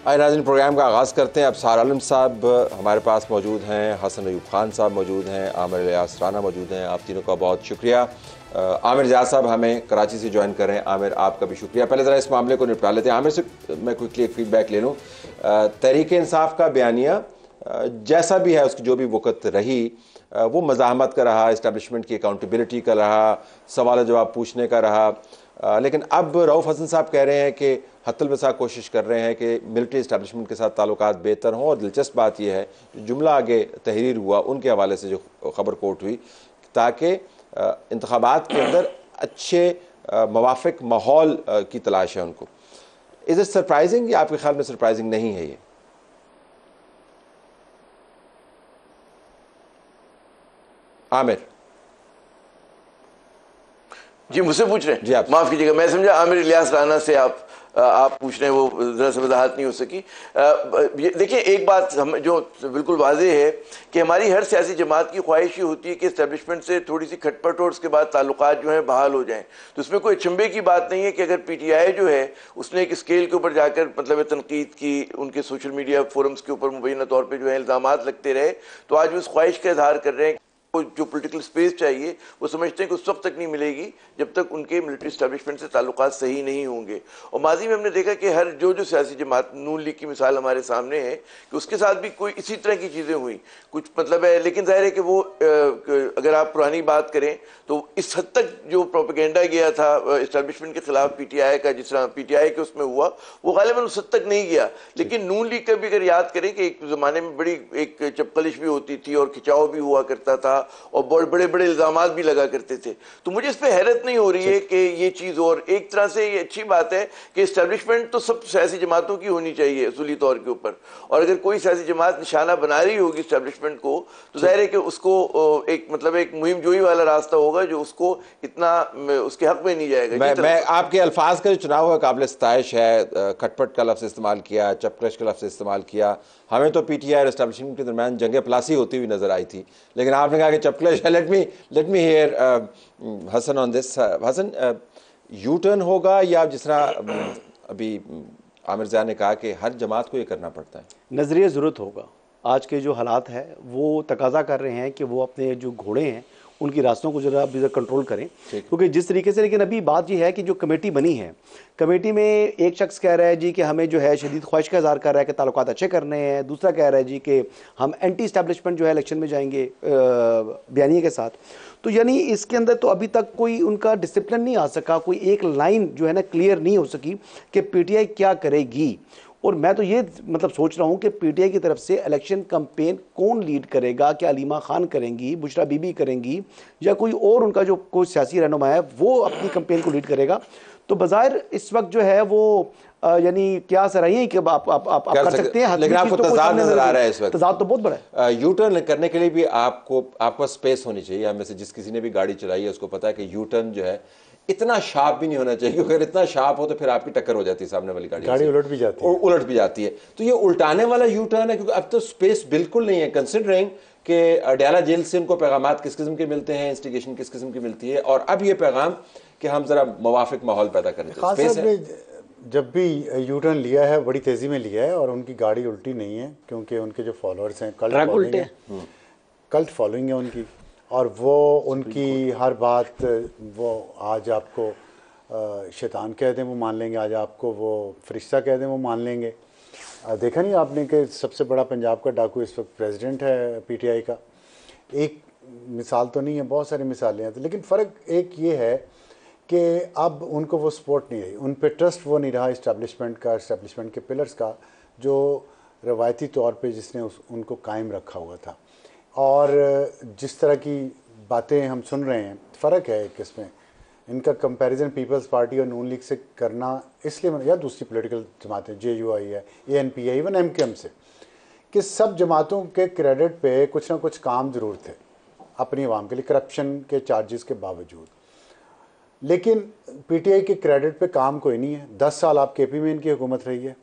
आए नाज़रीन, प्रोग्राम का आगाज़ करते हैं। अब सार आलम साहब हमारे पास मौजूद हैं, हसन अयूब खान साहब मौजूद हैं, आमिर इलियास राना मौजूद हैं। आप तीनों का बहुत शुक्रिया। आमिर जाद साहब हमें कराची से ज्वाइन कर रहे हैं। आमिर, आपका भी शुक्रिया। पहले ज़रा इस मामले को निपटा लेते हैं। आमिर से मैं क्विकली एक फीडबैक ले लूँ। तहरीक इंसाफ का बयानिया जैसा भी है, उसकी जो भी वक़्त रही, वो मज़ाहमत का रहा, इस्टेब्लिशमेंट की अकाउंटेबिलिटी का रहा, सवाल जवाब पूछने का रहा। लेकिन अब रऊफ़ हसन साहब कह रहे हैं कि हत्तल बसा कोशिश कर रहे हैं कि मिलिट्री इस्टेब्लिशमेंट के साथ ताल्लुकात बेहतर हों। और दिलचस्प बात यह है, जुमला आगे तहरीर हुआ उनके हवाले से जो खबर कोट हुई, ताकि इंतखाबात के अंदर अच्छे मवाफ़िक माहौल की तलाश है उनको। इज़ इट सरप्राइजिंग या आपके ख्याल में सरप्राइजिंग नहीं है ये? आमिर जी, मुझसे पूछ रहे हैं? जी, आप। माफ कीजिएगा, मैं समझा आमिर इलियास राना से आप पूछ रहे हैं, वो जरा से वजाहत नहीं हो सकी। देखिए, एक बात हम जो बिल्कुल वाज़ेह है कि हमारी हर सियासी जमात की ख्वाहिश ही होती है कि इस्टेब्लिशमेंट से थोड़ी सी खटपट और उसके बाद ताल्लुकात जो है बहाल हो जाएं। तो इसमें कोई अचंभे की बात नहीं है कि अगर पीटीआई जो है उसने एक स्केल के ऊपर जाकर मतलब तनकीद की, उनके सोशल मीडिया फोरम्स के ऊपर मुबैना तौर पर जो है इल्ज़ामात लगते रहे, तो आज वो इस ख्वाहिश का इजहार कर रहे हैं जो पॉलिटिकल स्पेस चाहिए वो समझते हैं कि उस वक्त तक नहीं मिलेगी जब तक उनके मिलिट्री इस्टेब्लिशमेंट से ताल्लुकात सही नहीं होंगे। और माजी में हमने देखा कि हर जो सियासी जमात, नून लीग की मिसाल हमारे सामने है कि उसके साथ भी कोई इसी तरह की चीज़ें हुई, कुछ मतलब है। लेकिन जाहिर है कि वो अगर आप पुरानी बात करें तो इस हद तक जो प्रोपेगेंडा गया था इस्टेब्लिशमेंट के खिलाफ पीटीआई का, जिस तरह पीटीआई के उसमें हुआ, वो गालिबन उस हद तक नहीं गया। लेकिन नून लीग का भी अगर याद करें कि एक ज़माने में बड़ी एक चपकलिश भी होती थी और खिंचाव भी हुआ करता था और बड़े बड़े इल्जामात भी लगा करते थे। तो मुझे इस पर हैरत नहीं हो रही है कि ये चीज़, और एक तरह से ये अच्छी बात है कि इस्टेब्लिशमेंट तो सब सियासी जमातों की होनी चाहिए असूली तौर के ऊपर, और अगर कोई सियासी जमात निशाना बना रही होगी इस्टेब्लिशमेंट को तो जाहिर है कि उसको एक मतलब एक मुहिम जोई वाला रास्ता होगा जो उसको इतना उसके हक में नहीं जाएगा। मैं आपके अल्फाज का जो चुनाव हुआ काबिल सताइश है। खटपट का लफ्ज़ इस्तेमाल किया, चपकश का लफ्ज़ इस्तेमाल किया। हमें तो पीटीआई और एस्टेब्लिशमेंट के दरमियान जंग प्लासी होती हुई नजर आई थी, लेकिन आपने कहा कि चपकश है। Let me hear Hasan on this. Hasan, U turn होगा या जिस तरह अभी आमिर ज़िया ने कहा कि हर जमात को ये करना पड़ता है? नज़रिया ज़रूरत होगा। आज के जो हालात है वो तकाजा कर रहे हैं कि वो अपने जो घोड़े हैं उनकी रास्तों को जरा भी कंट्रोल करें, क्योंकि जिस तरीके से, लेकिन अभी बात यह है कि जो कमेटी बनी है, कमेटी में एक शख्स कह रहा है जी कि हमें जो है शदीद ख्वाहिश का इज़हार कर रहा है कि ताल्लुकात अच्छे करने हैं, दूसरा कह रहा है जी कि हम एंटी इस्टेब्लिशमेंट जो है इलेक्शन में जाएंगे बयानिए के साथ। तो यानी इसके अंदर तो अभी तक कोई उनका डिसिप्लिन नहीं आ सका, कोई एक लाइन जो है ना क्लियर नहीं हो सकी कि पीटीआई क्या करेगी। और मैं तो ये मतलब सोच रहा हूँ कि पीटीआई की तरफ से इलेक्शन कैंपेन कौन लीड करेगा? क्या अलीमा खान करेंगी, बुशरा बीबी करेंगी, या कोई और उनका जो कोई सियासी रहनुमा है वो अपनी कैंपेन को लीड करेगा? तो बज़ाहिर इस वक्त जो है वो यानी क्या सराहिए कि आप कर सकते हैं, लेकिन आपको तजाद नजर आ रहा है इस वक्त। तजाद तो बहुत बड़ा है। यू टर्न करने के लिए भी आपको स्पेस होनी चाहिए। हमें से जिस किसी ने भी गाड़ी चलाई है उसको पता है कि यू टर्न जो है इतना शार्प भी नहीं होना चाहिए, क्योंकि अगर इतना शार्प हो तो फिर आपकी टक्कर हो जाती है सामने वाली गाड़ी उलट भी जाती है। तो ये उल्टाने वाला यू टर्न है, क्योंकि अब तो स्पेस बिल्कुल नहीं है, कंसिडरिंग कि अडयाला जेल से उनको पैगामात किस किस्म के मिलते हैं, इंस्टिगेशन किस किस्म की मिलती है, और अब ये पैगाम कि हम जरा मुवाफिक माहौल पैदा करें। जब भी यू टर्न लिया है बड़ी तेज़ी में लिया है, और उनकी गाड़ी उल्टी नहीं है, क्योंकि उनके जो फॉलोअर्स हैं कल्ट फॉलोइंग है उनकी, और वो उनकी हर बात, वो आज आपको शैतान कह दें वो मान लेंगे, आज आपको वो फरिश्ता कह दें वो मान लेंगे। देखा नहीं आपने कि सबसे बड़ा पंजाब का डाकू इस वक्त प्रेसिडेंट है पीटीआई का? एक मिसाल तो नहीं है, बहुत सारी मिसालें हैं, लेकिन फ़र्क एक ये है कि अब उनको वो सपोर्ट नहीं रही, उन पे ट्रस्ट वो नहीं रहा इस्टेब्लिशमेंट का, इस्टेब्लिशमेंट के पिलर्स का, जो रवायती तौर पे जिसने उनको कायम रखा हुआ था। और जिस तरह की बातें हम सुन रहे हैं, फ़र्क है एक इसमें, इनका कंपैरिजन पीपल्स पार्टी और नून लीग से करना इसलिए, या दूसरी पॉलिटिकल जमातें JUI है, ANP है, इवन MKM से, कि सब जमातों के क्रेडिट पे कुछ ना कुछ काम ज़रूर थे अपनी आवाम के लिए, करप्शन के चार्जेस के बावजूद। लेकिन पीटीआई के क्रेडिट पे काम कोई नहीं है। 10 साल आप KP में इनकी हुकूमत रही है,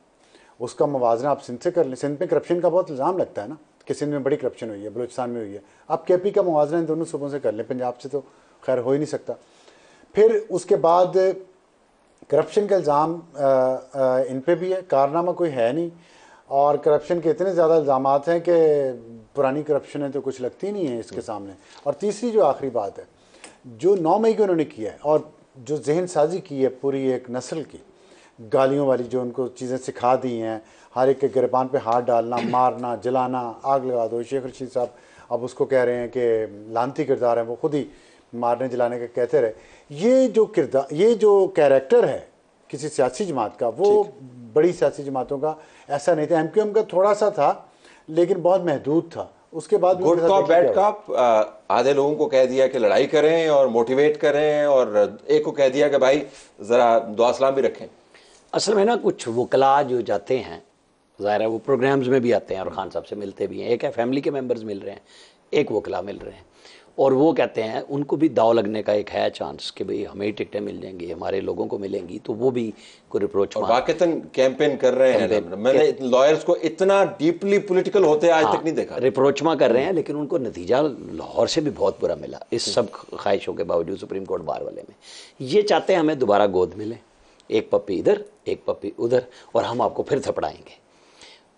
उसका मवाजना आप सिंध से कर लें। सिंध में करप्शन का बहुत इल्ज़ाम लगता है ना कि सिंध में बड़ी करप्शन हुई है, बलूचिस्तान में हुई है। आप KP का मवाजना इन दोनों सूबों से कर लें, पंजाब से तो खैर हो ही नहीं सकता। फिर उसके बाद करप्शन का इल्ज़ाम इन पे भी है, कारनामा कोई है नहीं, और करप्शन के इतने ज़्यादा इल्ज़ामात हैं कि पुरानी करप्शन है तो कुछ लगती नहीं है इसके सामने। और तीसरी जो आखिरी बात है, जो 9 मई को उन्होंने किया है और जो जहन साजी की है पूरी एक नस्ल की, गालियों वाली जो उनको चीज़ें सिखा दी हैं, हर एक के गिरबान पे हाथ डालना, मारना, जलाना, आग लगा दो। शेख रशीद साहब अब उसको कह रहे हैं कि लानती किरदार है, वो खुद ही मारने जलाने का कहते रहे। ये जो किरदार, ये जो कैरेक्टर है किसी सियासी जमात का, वो बड़ी सियासी जमातों का ऐसा नहीं था। MQM का थोड़ा सा था लेकिन बहुत महदूद था। उसके बाद गुड कॉप बैड कॉप, आधे लोगों को कह दिया कि लड़ाई करें और मोटिवेट करें, और एक को कह दिया कि भाई ज़रा दुआ सलाम भी रखें। असल में ना कुछ वकला जो जाते हैं, ज़ाहिर है वो प्रोग्राम्स में भी आते हैं और खान साहब से मिलते भी हैं। एक है फैमिली के मेंबर्स मिल रहे हैं, एक वकला मिल रहे हैं, और वो कहते हैं उनको भी दाव लगने का एक है चांस कि भाई हमें ही टिकटें मिल जाएंगी, हमारे लोगों को मिलेंगी, तो वो भी कोई रिप्रोच वाकईतन कैंपेन कर रहे हैं। मैंने लॉयर्स को इतना डीपली पॉलिटिकल होते आज तक नहीं देखा। रिप्रोचमा कर रहे हैं, लेकिन उनको नतीजा लाहौर से भी बहुत बुरा मिला इस सब ख्वाहिशों के बावजूद। सुप्रीम कोर्ट बार वाले में ये चाहते हैं हमें दोबारा गोद मिले, एक पप्पी इधर एक पप्पी उधर, और हम आपको फिर थपड़ाएंगे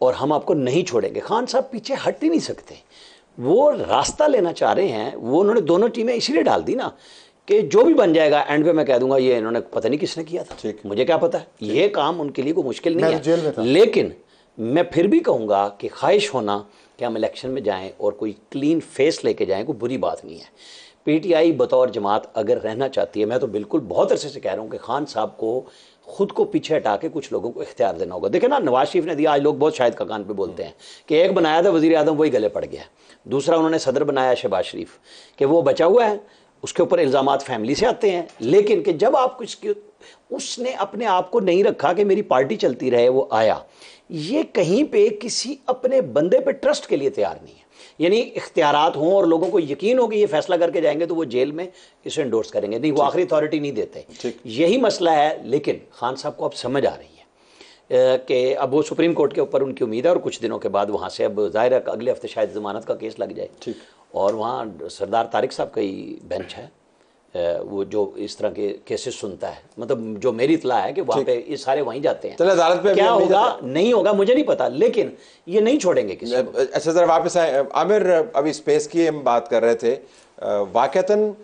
और हम आपको नहीं छोड़ेंगे। खान साहब पीछे हट ही नहीं सकते, वो रास्ता लेना चाह रहे हैं। वो उन्होंने दोनों टीमें इसीलिए डाल दी ना कि जो भी बन जाएगा एंड पे मैं कह दूंगा ये इन्होंने पता नहीं किसने किया था, मुझे क्या पता है। ये काम उनके लिए कोई मुश्किल नहीं है, लेकिन मैं फिर भी कहूँगा कि ख्वाहिश होना कि हम इलेक्शन में जाएं और कोई क्लीन फेस लेके जाएं, कोई बुरी बात नहीं है। PTI बतौर जमात अगर रहना चाहती है, मैं तो बिल्कुल बहुत अरसे से कह रहा हूँ कि खान साहब को खुद को पीछे हटा के कुछ लोगों को इख्तियार देना होगा। देखे ना, नवाज शरीफ ने दिया, आज लोग बहुत शायद का कान पे बोलते हैं कि एक बनाया था वजीर आजम, वही गले पड़ गया। दूसरा उन्होंने सदर बनाया शहबाज शरीफ कि वो बचा हुआ है, उसके ऊपर इल्ज़ामात फैमिली से आते हैं। लेकिन कि जब आप कुछ, उसने अपने आप को नहीं रखा कि मेरी पार्टी चलती रहे, वो आया। ये कहीं पे किसी अपने बंदे पे ट्रस्ट के लिए तैयार नहीं है। यानी इख्तियारात हों और लोगों को यकीन हो कि ये फैसला करके जाएंगे तो वो जेल में इसे इंडोर्स करेंगे, नहीं वो आखिरी अथॉरिटी नहीं देते। यही मसला है। लेकिन खान साहब को अब समझ आ रही है कि अब वो सुप्रीम कोर्ट के ऊपर उनकी उम्मीद है, और कुछ दिनों के बाद वहाँ से अब ज़ाहिर है अगले हफ्ते शायद ज़मानत का केस लग जाए, और वहाँ सरदार तारिक साहब का ही बेंच है, वो जो इस तरह के केसेस सुनता है। मतलब जो मेरी इतला है कि वहाँ पे ये सारे वहीं जाते हैं। अदालत पे क्या होगा नहीं होगा मुझे नहीं पता, लेकिन ये नहीं छोड़ेंगे किसी को। अच्छा जरा वापस आए आमिर, अभी स्पेस की हम बात कर रहे थे। वाकईतन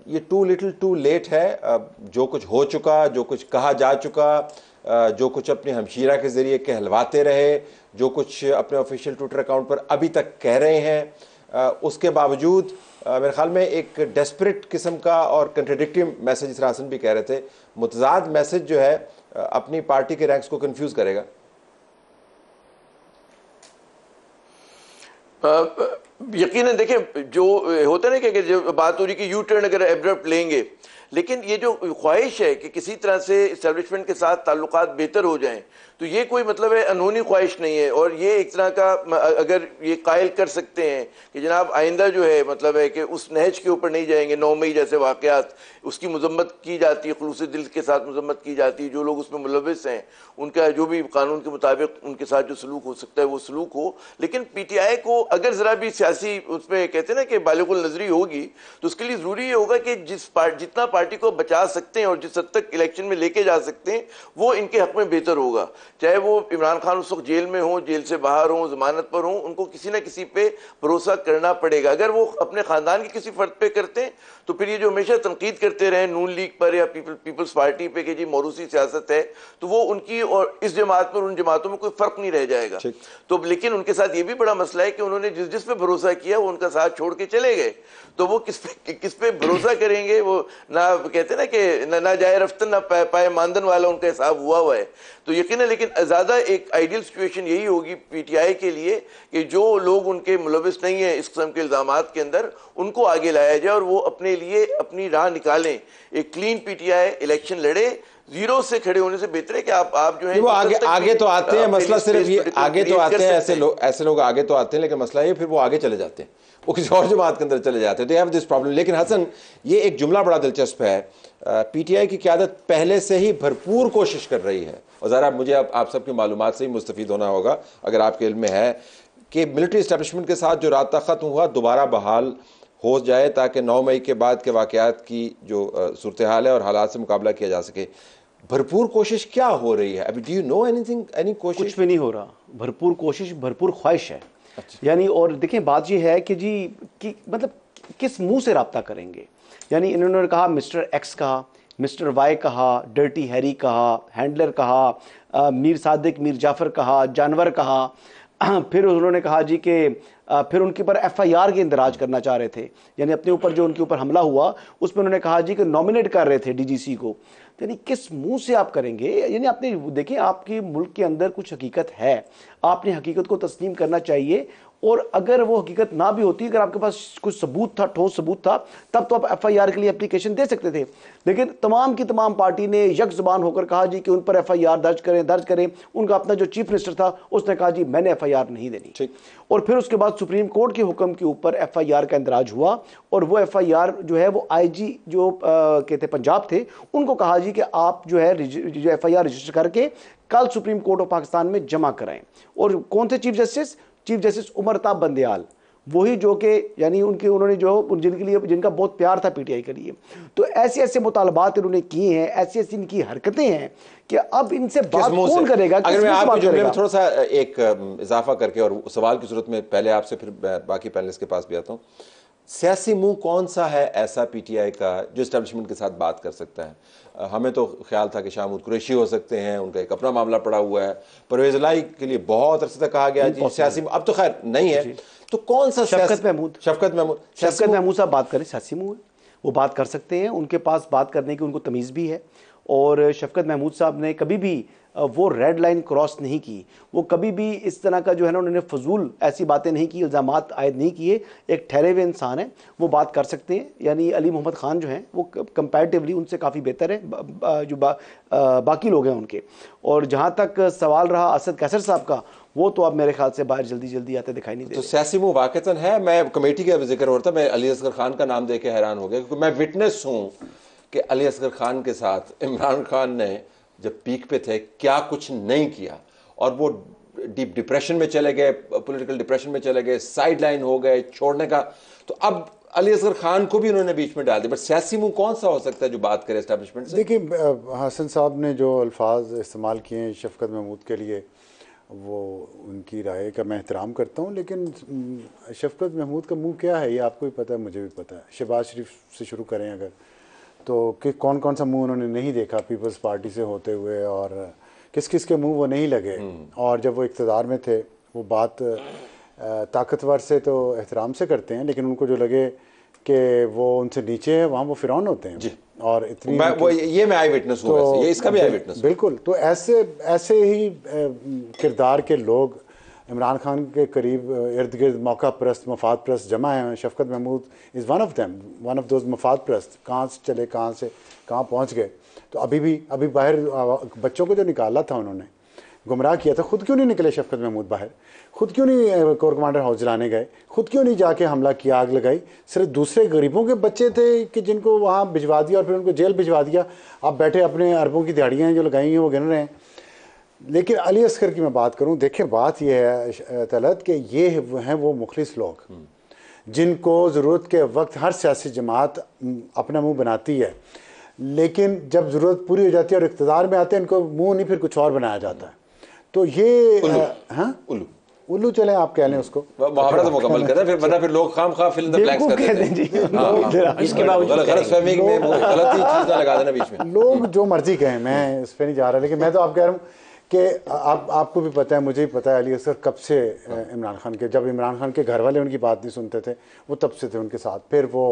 ये टू लिटिल टू लेट है। जो कुछ हो चुका, जो कुछ कहा जा चुका, जो कुछ अपनी हमशीरा के ज़रिए कहलवाते रहे, जो कुछ अपने ऑफिशियल ट्विटर अकाउंट पर अभी तक कह रहे हैं, उसके बावजूद मेरे ख्याल में एक डेस्परेट किस्म का और कंट्राडिक्टिव मैसेज, इस रासन भी कह रहे थे, मुतजाद मैसेज जो है अपनी पार्टी के रैंक्स को कंफ्यूज करेगा। यकीनन देखिए, जो होता है ना कि जो बात हो रही कि यू टर्न अगर एब्रप्ट लेंगे, लेकिन ये जो ख्वाहिश है कि किसी तरह से इस्टेब्लिशमेंट के साथ ताल्लुकात बेहतर हो जाएं, तो ये कोई मतलब है अनहोनी ख्वाहिश नहीं है। और ये एक तरह का अगर ये कायल कर सकते हैं कि जनाब आइंदा जो है मतलब है कि उस नहज के ऊपर नहीं जाएंगे। 9 मई जैसे वाक़यात, उसकी मजम्मत की जाती है, खुलूस दिल के साथ मजम्मत की जाती है। जो लोग उसमें मुलविस हैं उनका जो भी कानून के मुताबिक उनके साथ जो सलूक हो सकता है वो सलूक हो। लेकिन PTI को अगर ज़रा भी सियासी उसमें कहते हैं ना कि बालिगुल नजरी होगी, तो उसके लिए ज़रूरी ये होगा कि जितना पार्टी को बचा सकते हैं और जिस हद तक इलेक्शन में लेके जा सकते हैं वो इनके हक में बेहतर होगा। चाहे वो इमरान खान उस वक्त जेल में हो, जेल से बाहर हो, जमानत पर हो, उनको किसी ना किसी पे भरोसा करना पड़ेगा। अगर वो अपने खानदान के किसी फर्द पे करते हैं तो फिर ये जो हमेशा तनकीद करते रहे नून लीग पर या पीपल्स पार्टी पे कि जी मौरूसी सियासत है, तो वो उनकी और इस जमात पर उन जमातों में कोई फर्क नहीं रह जाएगा। तो लेकिन उनके साथ ये भी बड़ा मसला है कि उन्होंने जिस पे भरोसा किया वो उनका साथ छोड़ के चले गए, तो वो किस पे भरोसा करेंगे। वो ना कहते ना कि ना जाए रफ्तन ना पाए मानदन वाला उनका हिसाब हुआ है। तो यकीन है, लेकिन ज़्यादा एक आइडियल सिचुएशन यही होगी PTI के लिए कि जो लोग उनके मुलविस नहीं है इस किस्म के इल्ज़ामात के अंदर, उनको आगे लाया जाए और वो अपने लिए अपनी राह निकालें। एक क्लीन PTI इलेक्शन लड़े। जीरो से खड़े होने से बेहतर है कि आप जो है वो आगे तो आते हैं। मसला सिर्फ ये आगे तो आते हैं, ऐसे लोग आगे तो आते हैं, लेकिन मसला ये फिर वो आगे चले जाते हैं, वो किसी और जमात के अंदर चले जाते हैं। तो हैव दिस प्रॉब्लम। लेकिन हसन, ये एक जुमला बड़ा दिलचस्प है। PTI की क़यादत पहले से ही भरपूर कोशिश कर रही है, और ज़रा मुझे आप सबकी मालूमात से ही मुस्तफ़ीद होना होगा अगर आपके इल्म में है कि मिलिट्री इस्टेब्लिशमेंट के साथ जो राब्ता ख़त्म हुआ दोबारा बहाल हो जाए, ताकि 9 मई के बाद के वाक़यात की जो सूरत हाल है और हालात से मुकाबला किया जा सके। भरपूर कोशिश क्या हो रही है अभी? Do you know anything, any कोशिश? कुछ भी नहीं हो रहा। भरपूर कोशिश, भरपूर ख्वाहिश है। यानी और देखें बात ये है कि जी कि मतलब किस मुंह से रब्ता करेंगे। यानी इन्होंने कहा मिस्टर एक्स कहा, मिस्टर वाई कहा, डर्टी हैरी कहा, हैंडलर कहा, मीर सादिक, मीर जाफ़र कहा, जानवर कहा। फिर उन्होंने कहा जी कि फिर उनके ऊपर FIR के इंदराज करना चाह रहे थे, यानी अपने ऊपर जो उनके ऊपर हमला हुआ उसमें उन्होंने कहा जी कि नॉमिनेट कर रहे थे DGC को। यानी किस मुंह से आप करेंगे? यानी आपने देखें आपके मुल्क के अंदर कुछ हकीकत है, आपने हकीकत को तस्लीम करना चाहिए। और अगर वो हकीकत ना भी होती, अगर आपके पास कुछ सबूत था, ठोस सबूत था, तब तो आप FIR के लिए एप्लीकेशन दे सकते थे। लेकिन तमाम की तमाम पार्टी ने यक ज़बान होकर कहा जी कि उन पर FIR दर्ज करें। उनका अपना जो चीफ मिनिस्टर था उसने कहा जी मैंने FIR नहीं देनी। और फिर उसके बाद सुप्रीम कोर्ट के हुक्म के ऊपर FIR का इंदराज हुआ और वो FIR जो है वो IG जो कहते पंजाब थे उनको कहा जी कि आप जो है FIR रजिस्टर करके कल सुप्रीम कोर्ट ऑफ पाकिस्तान में जमा कराएं। और कौन थे chief justice? Chief justice Umar Ata Bandial, वही जो कि यानी उन्होंने जो जिनके लिए जिनका बहुत प्यार था PTI के लिए। तो ऐसे ऐसे मुतालबात इन्होंने किए हैं, ऐसी ऐसी इनकी हरकतें हैं कि अब इनसे बात कौन करेगा? अगर मैं आपके जुमले में थोड़ा सा एक इजाफा करके और सवाल की सूरत में पहले आपसे फिर बाकी पैनलिस्ट के पास भी आता हूँ, सियासी मुंह कौन सा है ऐसा PTI का जो इस्टेब्लिशमेंट के साथ बात कर सकता है? हमें तो ख्याल था कि शाहमूद कुरैशी हो सकते हैं, उनका एक अपना मामला पड़ा हुआ है। परवेज लाई के लिए बहुत अरसे तक कहा गया जी सियासी, अब तो खैर नहीं है, तो कौन सा? शफकत महमूद साहब बात करें, सियासी मुंह है, वो बात कर सकते हैं, उनके पास बात करने की उनको तमीज़ भी है। और शफकत महमूद साहब ने कभी भी वो रेड लाइन क्रॉस नहीं की, वो कभी भी इस तरह का जो है ना उन्होंने फजूल ऐसी बातें नहीं की, इल्ज़ामात आयद नहीं किए। एक ठहरे हुए इंसान है, वो बात कर सकते हैं। यानी अली मोहम्मद ख़ान जो हैं वो कंपैरेटिवली उनसे काफ़ी बेहतर है जो बाकी लोग हैं उनके। और जहाँ तक सवाल रहा असद कैसर साहब का, वो तो अब मेरे ख्याल से बाहर जल्दी जल्दी आते दिखाई नहीं दे। तो सियासी मुंह वाक़तन है। मैं कमेटी का जिक्र हो रहा था, मैं अली असगर खान का नाम दे के हैरान हो गया क्योंकि मैं विटनेस हूँ कि अली असगर खान के साथ इमरान खान ने जब पीक पे थे क्या कुछ नहीं किया, और वो डीप डिप्रेशन में चले गए, पॉलिटिकल डिप्रेशन में चले गए, साइड लाइन हो गए छोड़ने का। तो अब अली असगर खान को भी उन्होंने बीच में डाल दिया। बट सियासी मुंह कौन सा हो सकता है जो बात करे एस्टैब्लिशमेंट से? देखिए हसन साहब ने जो अल्फाज इस्तेमाल किए हैं शफकत महमूद के लिए, वो उनकी राय का मैं एहतराम करता हूँ, लेकिन शफकत महमूद का मुंह क्या है ये आपको भी पता है, मुझे भी पता है। शहबाज शरीफ से शुरू करें अगर, तो कि कौन कौन सा मुंह उन्होंने नहीं देखा पीपल्स पार्टी से होते हुए, और किस किस के मुंह वो नहीं लगे। और जब वो इक़्तिदार में थे, वो बात ताकतवर से तो एहतराम से करते हैं, लेकिन उनको जो लगे कि वो उनसे नीचे है वहाँ वो फिरौन होते हैं। और इतनी मैं आई विटनेस हूँ, तो ये इसका भी आई विटनेस बिल्कुल। तो ऐसे ही किरदार के लोग इमरान खान के करीब इर्द गिर्द मौका परस्त, मफाद परस्त जमा हैं। शफकत महमूद is one of them, one of those मफाद परस्त। कहाँ से चले, कहाँ से कहाँ पहुँच गए। तो अभी बाहर बच्चों को जो निकाला था उन्होंने, गुमराह किया था, खुद क्यों नहीं निकले शफकत महमूद बाहर? खुद क्यों नहीं कोर कमांडर हाउस जलाने गए? खुद क्यों नहीं जाके हमला किया, आग लगाई? सिर्फ दूसरे गरीबों के बच्चे थे कि जिनको वहाँ भिजवा दिया और फिर उनको जेल भिजवा दिया। आप बैठे अपने अरबों की दिहाड़ियाँ जो लगाई हैं वो गिन रहे हैं। लेकिन अली असगर की मैं बात करूं, देखिए बात यह है तलत कि ये हैं वो मुखलिस लोग जिनको ज़रूरत के वक्त हर सियासी जमात अपना मुंह बनाती है, लेकिन जब ज़रूरत पूरी हो जाती है और इक़्तिदार में आते हैं इनको मुंह नहीं फिर कुछ और बनाया जाता है। तो ये उल्लू चले आप कह लें उसको, मुहावरा तो मुकम्मल कर रहे हैं, फिर लोग खामखा फिल द ब्लैंक्स कर देते हैं। इसके बावजूद गलतफहमी में गलत ही चीज़ ना लगा देना बीच में। लोग जो मर्जी कहें, मैं इस पर नहीं जा रहा, लेकिन मैं तो आप कह रहा हूँ कि आपको भी पता है, मुझे भी पता है, अली असगर कब से इमरान खान के, जब इमरान खान के घर वाले उनकी बात नहीं सुनते थे, वो तब से थे उनके साथ। फिर वो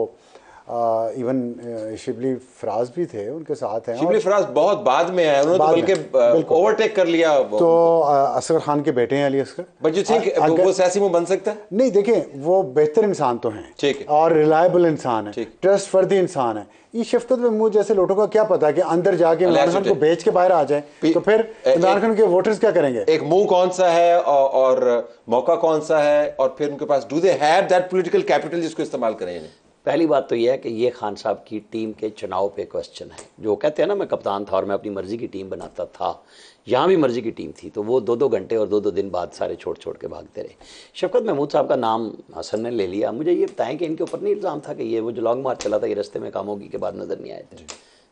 इवन शिबली फराज भी थे उनके साथ हैं। शिबली फराज बहुत बाद में आए, उन्होंने तो बल्कि ओवरटेक कर लिया। तो असगर खान के बेटे हैं Ali Asghar. But you think वो सियासी मुंह बन सकता है? नहीं, देखें वो बेहतर इंसान तो हैं, ठीक है, और रिलायबल इंसान है, ट्रस्ट वर्दी इंसान है। ये शफकत महमूद जैसे लोगों का क्या पता है कि अंदर जाके इमरान खान को बेच के बाहर आ जाए, तो फिर इमरान खान के वोटर्स क्या करेंगे? एक मुंह कौन सा है और मौका कौन सा है, और फिर उनके पास do they have that political capital जिसको इस्तेमाल करें? पहली बात तो यह है कि ये खान साहब की टीम के चुनाव पे क्वेश्चन है। जो कहते हैं ना, मैं कप्तान था और मैं अपनी मर्जी की टीम बनाता था, यहाँ भी मर्जी की टीम थी, तो वो 2-2 घंटे और 2-2 दिन बाद सारे छोड़ के भागते रहे। शफकत महमूद साहब का नाम हसन ने ले लिया। मुझे ये बताएं कि इनके ऊपर नहीं इल्ज़ाम था कि ये वो जो लॉन्ग मार्च चला था, ये रास्ते में कामोगी के बाद नज़र नहीं आए थे,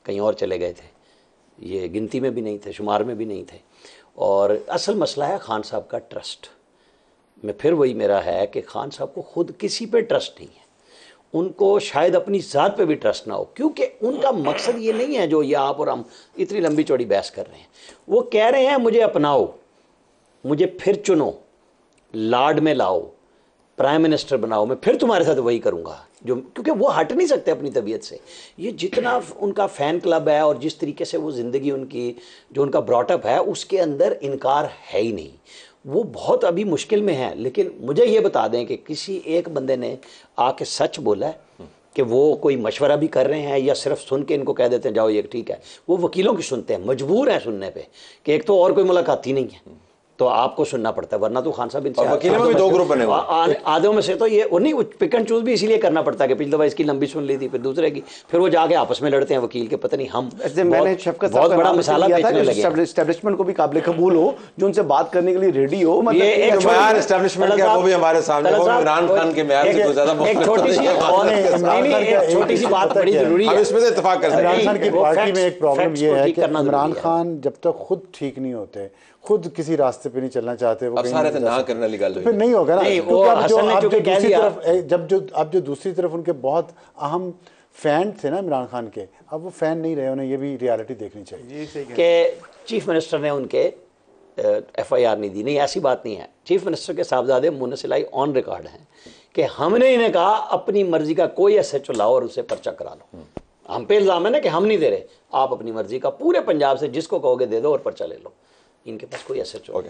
कहीं और चले गए थे? ये गिनती में भी नहीं थे, शुमार में भी नहीं थे। और असल मसला है खान साहब का ट्रस्ट में। फिर वही मेरा है कि खान साहब को खुद किसी पे ट्रस्ट नहीं है, उनको शायद अपनी ज़ात पे भी ट्रस्ट ना हो, क्योंकि उनका मकसद ये नहीं है जो ये आप और हम इतनी लंबी चौड़ी बहस कर रहे हैं। वो कह रहे हैं मुझे अपनाओ, मुझे फिर चुनो, लाड में लाओ, प्राइम मिनिस्टर बनाओ, मैं फिर तुम्हारे साथ वही करूँगा, जो क्योंकि वो हट नहीं सकते अपनी तबीयत से। ये जितना उनका फ़ैन क्लब है और जिस तरीके से वो ज़िंदगी उनकी जो उनका ब्रॉटअप है उसके अंदर इनकार है ही नहीं। वो बहुत अभी मुश्किल में है। लेकिन मुझे ये बता दें कि किसी एक बंदे ने आके सच बोला है कि वो कोई मशवरा भी कर रहे हैं या सिर्फ सुन के इनको कह देते हैं जाओ ये ठीक है। वो वकीलों की सुनते हैं, मजबूर हैं सुनने पे कि एक तो और कोई मुलाकात ही नहीं है तो आपको सुनना पड़ता है, वरना तो खान साहब इनसे वकीलों में भी दो ग्रुप बने हुए, आधों में से तो ये और नहीं, पिक एंड चूज भी इसीलिए करना पड़ता है कि पिछली दफा इसकी लंबी सुन ली थी फिर दूसरे की, फिर वो जाके आपस में लड़ते हैं वकील के। पता नहीं हम मैंने शफकत बहुत बड़ा मिसाला बेचने लगे, एस्टेब्लिशमेंट को भी काबिल कबूल हो, जो उनसे बात करने के लिए रेडी हो। ये एक म्यार एस्टेब्लिशमेंट क्या वो भी हमारे सामने, वो इमरान खान के म्यार से कुछ ज्यादा एक छोटी सी और छोटी सी बात बड़ी जरूरी है, हम इसमें से इत्तेफाक कर सकते हैं। इमरान खान की पार्टी में एक प्रॉब्लम ये है कि इमरान खान जब तक खुद ठीक नहीं होते, खुद किसी रास्ते पे नहीं चलना चाहते, वो अब सारे ना करने वाली गल फिर नहीं होगा ना। वो हसन ने चूंकि कह दिया, अब जो दूसरी तरफ उनके बहुत अहम फैन थे ना इमरान खान के, अब वो फैन नहीं रहे, उन्हें ये भी रियलिटी देखनी चाहिए कि चीफ मिनिस्टर ने उनके FIR नहीं दी। नहीं, ऐसी बात नहीं है। चीफ मिनिस्टर के साहबजादे मुन्नसिर इलाही ऑन रिकॉर्ड हैं कि हमने इन्हें कहा अपनी मर्जी का कोई SHO लाओ और उससे पर्चा करा लो। हम पे इल्ज़ाम है ना कि हम नहीं दे रहे, आप अपनी मर्जी का पूरे पंजाब से जिसको कहोगे दे दो और पर्चा ले लो। इनके पास कोई SHO